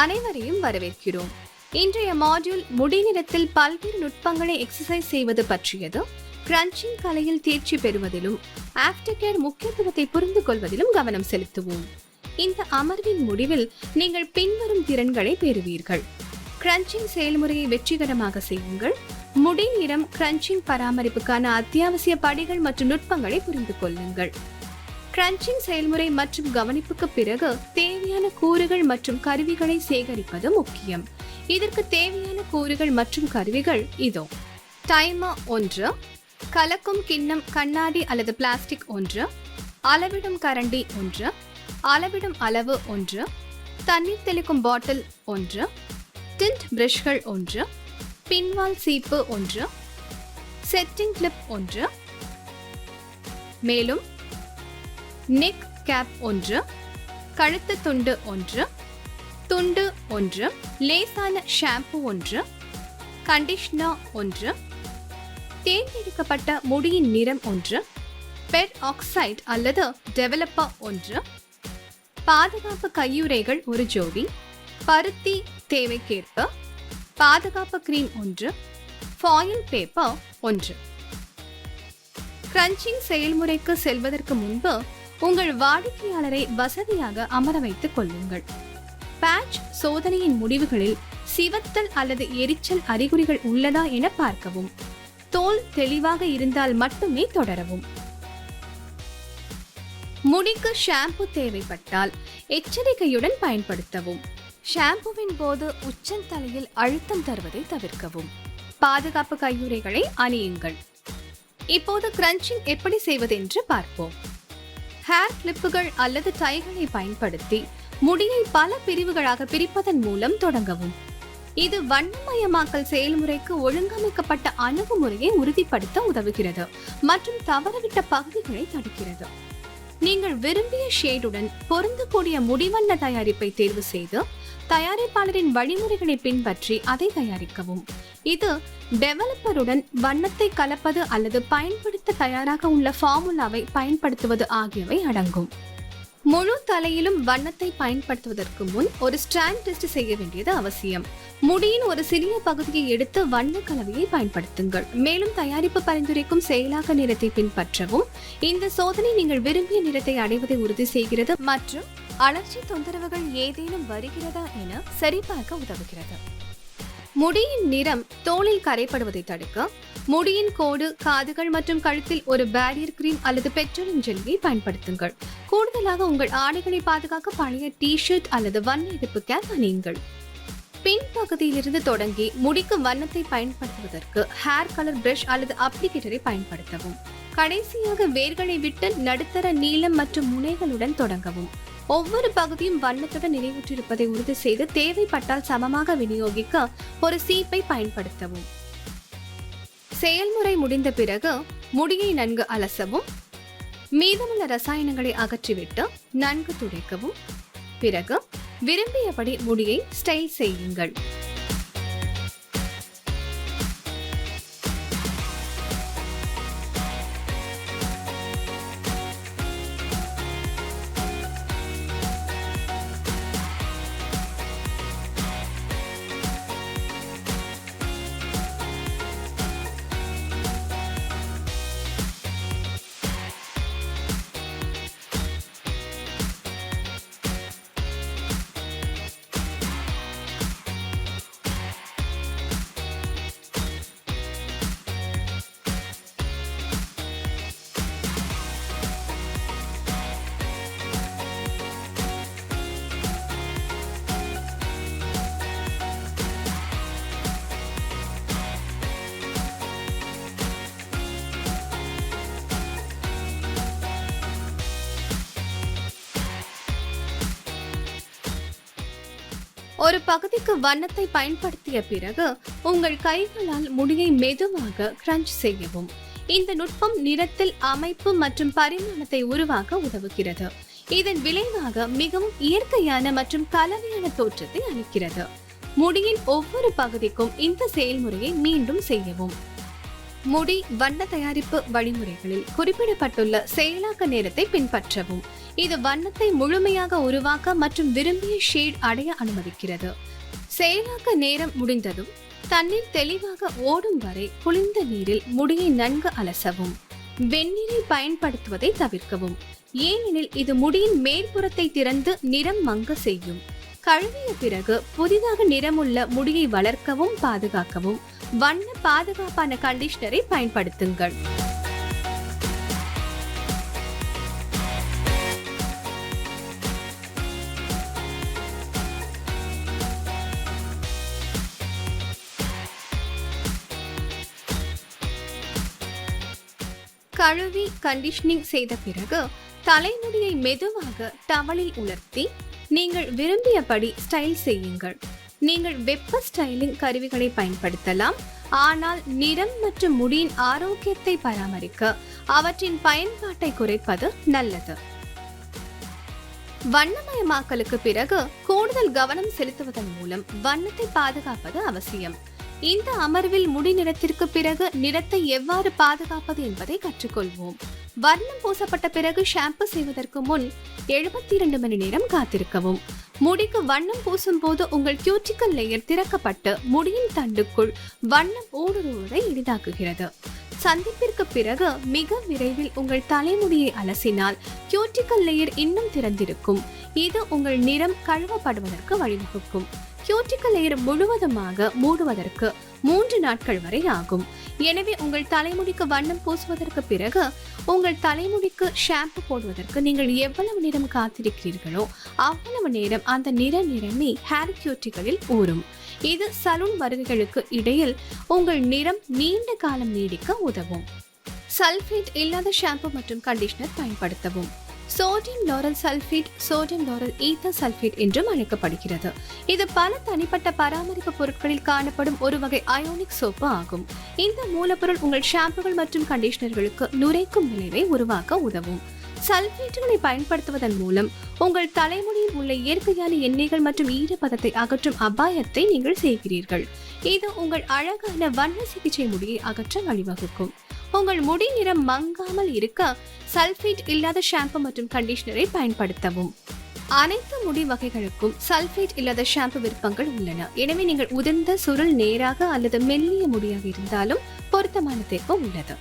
அனைவரையும் வரவேற்கிறோம். இன்றைய மாடியூல் முடி நிறத்தில் பல்வேறு நுட்பங்களை எக்ஸசைஸ் செய்வது பற்றியது. கிரன்ச்சிங் கலையில் தேர்ச்சி பெறுவதிலும் ஆஃப்டர்கேர் முக்கியத்துவத்தை புரிந்து கொள்வதிலும் கவனம் செலுத்துவோம். இந்த அமர்வின் முடிவில் நீங்கள் பின்வரும் திறன்களை பெறுவீர்கள். கிரன்ச்சிங் செயல்முறையை வெற்றிகரமாக செய்யுங்கள். முடி நிறம் கிரன்ச்சிங் பராமரிப்புக்கான அத்தியாவசிய படிகள் மற்றும் நுட்பங்களை புரிந்து கொள்ளுங்கள். கிரன்ச்சிங் செயல்முறை மற்றும் கவனிப்புக்கு பிறகு தேவையான கூறுகள் மற்றும் கருவிகளை சேகரிப்பது முக்கியம். இதற்கு தேவையான கூறுகள் மற்றும் கருவிகள் இதோ. டைமர் 1, கலக்கும் கிண்ணம் கண்ணாடி அல்லது பிளாஸ்டிக் 1, அளவிடும் கரண்டி 1, அளவிடும் அளவு 1, தண்ணீர் தெளிக்கும் பாட்டில் 1, டிண்ட் பிரஷ்கள் 1, பின்வால் சீப்பு 1, செட்டிங் கிளிப் 1, மேலும் நெக் கேப் 1, கழுத்து துண்டு 1, துண்டு 1, லேசான ஷாம்பு 1, கண்டிஷனர் 1, தேர்ந்தெடுக்கப்பட்ட முடியின் நிறம் 1, பெர் ஆக்சைடு அல்லது டெவலப்பர் 1, பாதுகாப்பு கையுறைகள் 1 ஜோடி, பருத்தி தேவைக்கேற்ப, பாதுகாப்பு கிரீம் 1, ஃபாயில் பேப்பர் 1. கிரன்ச்சிங் செயல்முறைக்கு செல்வதற்கு முன்பு உங்கள் வாடிக்கையாளரை வசதியாக அமர வைத்துக் கொள்ளுங்கள். பேட்ச் சோதனையின் முடிவுகளில் சிவத்தல் அல்லது எரிச்சல் அறிகுறிகள் உள்ளதா என பார்க்கவும். தோல் தெளிவாக இருந்தால் மட்டுமே தொடரவும். முடிக்கு ஷாம்பு தேவைப்பட்டால் எச்சரிக்கையுடன் பயன்படுத்தவும். ஷாம்புவின் போது உச்சந்தலையில் அழுத்தம் தருவதை தவிர்க்கவும். பாதுகாப்பு கையுறைகளை அணியுங்கள். இப்போது கிரன்ச்சிங் எப்படி செய்வதென்று பார்ப்போம். ஹேர் கிளிப்புகள் அல்லது டைகளை பயன்படுத்தி முடியை பல பிரிவுகளாக பிரிப்பதன் மூலம் தொடங்கவும். இது வண்ணமயமாக்கல் செயல்முறைக்கு ஒழுங்கமைக்கப்பட்ட அணுகுமுறையை உறுதிப்படுத்த உதவுகிறது மற்றும் தவறவிட்ட பகுதிகளை தடுக்கிறது. நீங்கள் விரும்பிய ஷேடுடன் பொருந்தக்கூடிய முடிவண்ண தயாரிப்பை தேர்வு செய்து தயாரிப்பாளரின் வழிமுறைகளை பின்பற்றி அதை தயாரிக்கவும். இது டெவலப்பருடன் வண்ணத்தை கலப்பது அல்லது பயன்படுத்த தயாராக உள்ள ஃபார்முலாவை பயன்படுத்துவது ஆகியவை அடங்கும். முழு தலையிலும் வண்ணத்தை பயன்படுத்துவதற்கு முன் ஒரு ஸ்ட்ராண்ட் டெஸ்ட் செய்ய வேண்டியது அவசியம். முடியின் ஒரு சிறிய பகுதியை எடுத்து வண்ண கலவையை பயன்படுத்துங்கள். மேலும் தயாரிப்பு பரிந்துரைக்கும் செயலாக்க நிறத்தை பின்பற்றவும். இந்த சோதனை நீங்கள் விரும்பிய நிறத்தை அடைவதை உறுதி செய்கிறது மற்றும் அலர்ஜி தொந்தரவுகள் ஏதேனும் வருகிறதா என சரிபார்க்க உதவுகிறது. முடியின் நிறம் தோலில் கரைப்படுவதை தடுக்க முடியின் கோடு, காதுகள் மற்றும் கழுத்தில் ஒரு பேரியர் கிரீம் அல்லது பெட்ரோலியம் ஜெல்லியை பயன்படுத்துங்கள். கூடுதலாக உங்கள் ஆடைகளை பாதுகாக்க பழைய டி-ஷர்ட் அல்லது வண்ண எதிர்ப்பு கேப் அணியுங்கள். பின் பகுதியிலிருந்து தொடங்கி முடிக்கு வண்ணத்தை பயன்படுத்துவதற்கு ஹேர் கலர் பிரஷ் அல்லது அப்ளிகேட்டரை பயன்படுத்தவும். கடைசியாக வேர்களை விட்டு நடுத்தர நீளம் மற்றும் முனைகளுடன் தொடங்கவும். ஒவ்வொரு பகுதியும் வண்ணத்துடன் நிறைவுற்றிருப்பதை உறுதி செய்து தேவைப்பட்டால் சமமாக விநியோகிக்க ஒரு சீப்பை பயன்படுத்தவும். செயல்முறை முடிந்த பிறகு முடியை நன்கு அலசவும். மீதமுள்ள ரசாயனங்களை அகற்றிவிட்டு நன்கு துடைக்கவும். பிறகு விரும்பியபடி முடியை ஸ்டைல் செய்யுங்கள். ஒரு பகுதிக்கு வண்ணத்தை பயன்படுத்திய பிறகு உங்கள் கைகளால் முடியை மெதுவாக கிரன்ச் செய்யவும். இந்த நுட்பம் நிறத்தில் அமைப்பு மற்றும் பரிமாணத்தை உருவாக்க உதவுகிறது. இதன் விளைவாக மிகவும் இயற்கையான மற்றும் கலவையான தோற்றத்தை அளிக்கிறது. முடியின் ஒவ்வொரு பகுதிக்கும் இந்த செயல்முறையை மீண்டும் செய்யவும். முடி வண்ண தயாரிப்பு வழிமுறைகளில் குறிப்பிடப்பட்டுள்ள செயலாக்க நேரத்தை பின்பற்றவும். இது வண்ணத்தை முழுமையாக உருவாக்க மற்றும் விரும்பிய ஷேட் அடைய அனுமதிக்கிறது. செயலாக்க நேரம் முடிந்ததும் தண்ணீர் தெளிவாக ஓடும் வரை குளிர்ந்த நீரில் முடியை நன்கு அலசவும். வெந்நீரை பயன்படுத்துவதை தவிர்க்கவும், ஏனெனில் இது முடியின் மேற்புறத்தை திறந்து நிறம் மங்க செய்யும். கழுவிய பிறகு புதிதாக நிறமுள்ள முடியை வளர்க்கவும் பாதுகாக்கவும் வண்ண பாதுகாப்பான கண்டிஷனரை பயன்படுத்துங்கள். கழுவி கண்டிஷனிங் செய்த பிறகு தலைமுடியை மெதுவாக டவலில் உலர்த்தி நீங்கள் விரும்பியபடி ஸ்டைல் செய்யுங்கள். நீங்கள் வெப்ப ஸ்டைலிங் கருவிகளை பயன்படுத்தலாம், ஆனால் நிறம் மற்றும் முடியின் ஆரோக்கியத்தை பராமரிக்க அவற்றின் பயன்பாட்டை குறைப்பது நல்லது. வண்ணமயமாக்கலுக்கு பிறகு கூடுதல் கவனம் செலுத்துவதன் மூலம் வண்ணத்தை பாதுகாப்பது அவசியம். இந்த அமர்வில் முடி நிறத்திற்கு பிறகு நிறத்தை எவ்வாறு பாதுகாப்பது என்பதை கற்றுக்கொள்வோம். வர்ணம் பூசப்பட்ட பிறகு ஷாம்பு செய்வதற்கு முன் 72 மணி நேரம் காத்திருக்கவும். முடிக்கு வண்ணம் பூசும் போது உங்கள் கியூட்டிக்கல் லேயர் திறக்கப்பட்டு முடியின் தண்டுக்குள் வண்ணம் ஊடுருவதை எளிதாக்குகிறது. சந்திப்பிற்கு பிறகு மிக விரைவில் உங்கள் தலைமுடியை அலசினால் கியூட்டிக்கல் லேயர் இன்னும் திறந்திருக்கும். இது உங்கள் நிறம் கழுவப்படுவதற்கு வழிவகுக்கும். கியூட்டிக்கல் லேயர் முழுவதுமாக மூடுவதற்கு 3 நாட்கள் வரை ஆகும். எனவே உங்கள் தலைமுடிக்கு வண்ணம் பூசுவதற்கு பிறகு உங்கள் தலைமுடிக்கு ஷாம்பு போடுவதற்கு நீங்கள் எவ்வளவு நேரம் காத்திருக்கிறீர்களோ அவ்வளவு நேரம் அந்த நிறமி ஹேர் கியூட்டிகளில் ஊறும். இது சலூன் வருகைகளுக்கு இடையில் உங்கள் நிறம் நீண்ட காலம் நீடிக்க உதவும். சல்ஃபேட் இல்லாத ஷாம்பு மற்றும் கண்டிஷனர் பயன்படுத்தவும். Sodium lauryl sulphate, sodium lauryl ether sulphate என்றும் அழைக்கப்படுகிறது. இது பல தனிப்பட்ட பராமரிப்பு பொருட்களில் காணப்படும் ஒரு வகை அயோனிக் சோப்பு ஆகும். இந்த மூலப்பொருள் உங்கள் ஷாம்புகள் மற்றும் கண்டிஷனர்களுக்கு நுரைக்கும் விளைவை உருவாக்க உதவும். சல்ஃபேட்டுகளை பயன்படுத்துவதன் மூலம் உங்கள் தலைமுடியில் உள்ள இயற்கையான எண்ணெய்கள் மற்றும் ஈரப்பதத்தை அகற்றும் அபாயத்தை நீங்கள் செய்கிறீர்கள். இது உங்கள் அழகான வண்ண சிகிச்சை முடியை அகற்ற வழிவகுக்கும். உங்கள் முடி நிறம் மங்காமல் இருக்க சல்ஃபேட் இல்லாத ஷாம்பு மற்றும் கண்டிஷனரை பயன்படுத்தவும். அனைத்து முடி வகைகளுக்கும் சல்ஃபேட் இல்லாத ஷாம்பு விருப்பங்கள் உள்ளன. எனவே நீங்கள் உதிர்ந்த சுருள் நேராக அல்லது மெல்லிய முடியாக இருந்தாலும் பொருத்தமான தேர்வு உள்ளது.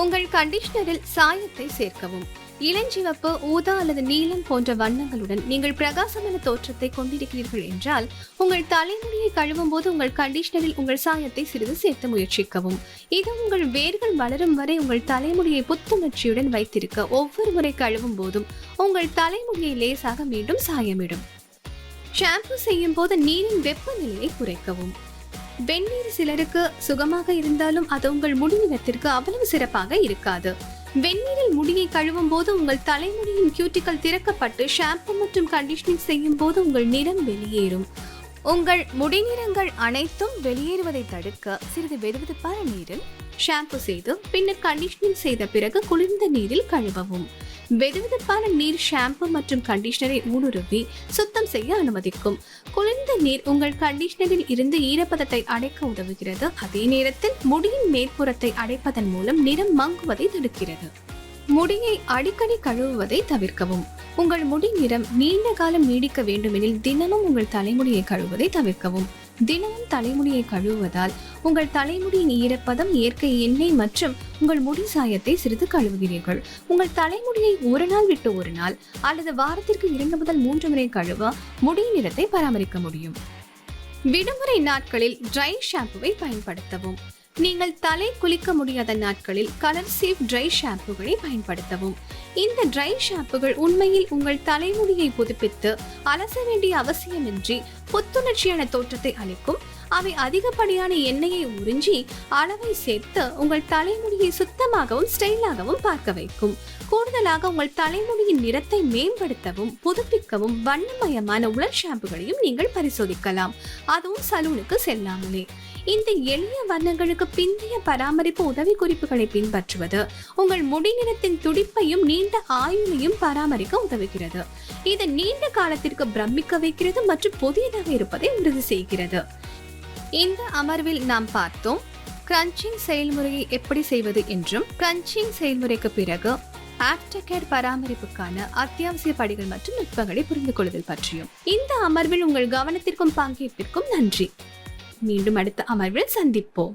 உங்கள் கண்டிஷனரில் சாயத்தை சேர்க்கவும். இளஞ்சிவப்பு, ஊதா அல்லது நீலம் போன்ற வண்ணங்களுடன் நீங்கள் பிரகாசமான தோற்றத்தை கொண்டிருக்கிறீர்கள் என்றால் உங்கள் தலைமுடியை கழுவும் போது உங்கள் கண்டிஷனரில் உங்கள் சாயத்தை சிறிது சேர்த்து முயற்சிக்கவும். இது உங்கள் வேர்கள் வளரும் வரை உங்கள் தலைமுடியை புத்துணர்ச்சியுடன் வைத்திருக்க ஒவ்வொரு முறை கழுவும் போதும் உங்கள் தலைமுடியை லேசாக மீண்டும் சாயமிடும். ஷாம்பு செய்யும் போது நீரின் வெப்பநிலையை குறைக்கவும். வெந்நீர் சிலருக்கு சுகமாக இருந்தாலும் அது உங்கள் முடி நிறத்திற்கு அவ்வளவு சிறப்பாக இருக்காது. வெந்நீரில் முடியை கழுவும் போது உங்கள் தலைமுடியின் கியூட்டிக்கல் திறக்கப்பட்டு ஷாம்பு மற்றும் கண்டிஷனிங் செய்யும் போது உங்கள் நிறம் வெளியேறும். உங்கள் முடிநிறங்கள் அனைத்தும் வெளியேறுவதை தடுக்க சிறிது வெதுவெதுப்பான நீரில் ஷாம்பு செய்து பின்னர் கண்டிஷனிங் செய்த பிறகு குளிர்ந்த நீரில் கழுவவும். வெதுவெதுப்பான நீர் ஷாம்பு மற்றும் கண்டிஷனரை ஊடுருவி சுத்தம் செய்ய அனுமதிக்கும். குளிர்ந்த நீர் உங்கள் கண்டிஷனரில் இருந்து ஈரப்பதத்தை அடைக்க உதவுகிறது. அதே நேரத்தில் முடியின் மேற்புறத்தை அடைப்பதன் மூலம் நிறம் மங்குவதை தடுக்கிறது. முடியை அடிக்கடி கழுவுவதை தவிர்க்கவும். உங்கள் முடி நிறம் நீண்ட காலம் நீடிக்க வேண்டுமெனில் தினமும் உங்கள் தலைமுடியை கழுவுவதை தவிர்க்கவும். தினமும் தலைமுடியை கழுவுவதால் உங்கள் தலைமுடியின் ஈரப்பதம், இயற்கை எண்ணெய் மற்றும் உங்கள் முடி சாயத்தை சிறிது கழுவுகிறீர்கள். உங்கள் தலைமுடியை ஒரு நாள் விட்டு ஒரு நாள் அல்லது வாரத்திற்கு 2 முதல் 3 முறை கழுவ முடி நிறத்தை பராமரிக்க முடியும். விடுமுறை நாட்களில் ட்ரை ஷாம்புவை பயன்படுத்தவும். நீங்கள் தலை குளிக்க முடியாத நாட்களில் கலர் சேஃப் ட்ரை ஷாம்புகளை பயன்படுத்தவும். இந்த ட்ரை ஷாம்புகள் உண்மையில் உங்கள் தலைமுடியை புதுப்பித்து அலச வேண்டிய அவசியமின்றி புத்துணர்ச்சியான தோற்றத்தை அளிக்கும். அவை அதிகப்படியான எண்ணெயை உறிஞ்சி அளவை சேர்த்து உங்கள் தலைமுடியை சுத்தமாகவும் ஸ்டைலாகவும் பார்க்க வைக்கும். கூடுதலாக உங்கள் தலைமுடியின் நிறத்தை மேம்படுத்தவும் புதுப்பிக்கவும் வண்ணமயமான உலர் ஷாம்புகளையும் நீங்கள் பரிசோதிக்கலாம், அதுவும் சலூனுக்கு செல்லாமலே. இந்த எளிய வண்ணங்களுக்கு பிந்தைய பராமரிப்பு உதவி குறிப்புகளை பின்பற்றுவது உங்கள் முடி நிறத்தின் துடிப்பையும் நீண்ட ஆயுளையும் பராமரிக்க உதவுகிறது. இது நீண்ட காலத்திற்கு பிரமிக்க வைக்கிறது மற்றும் புதியதாக இருப்பதை உறுதி செய்கிறது. இந்த அமர்வில் நாம் பார்த்தோம் கிரன்ச்சிங் செயல்முறையை எப்படி செய்வது என்றும், கிரன்ச்சிங் செயல்முறைக்கு பிறகு ஆஃப்டர்கேர் பராமரிப்புக்கான அத்தியாவசிய படிகள் மற்றும் நுட்பங்களை புரிந்து கொள்ளுதல் பற்றியும். இந்த அமர்வில் உங்கள் கவனத்திற்கும் பங்கேற்பிற்கும் நன்றி. மீண்டும் அடுத்த அமர்வில் சந்திப்போம்.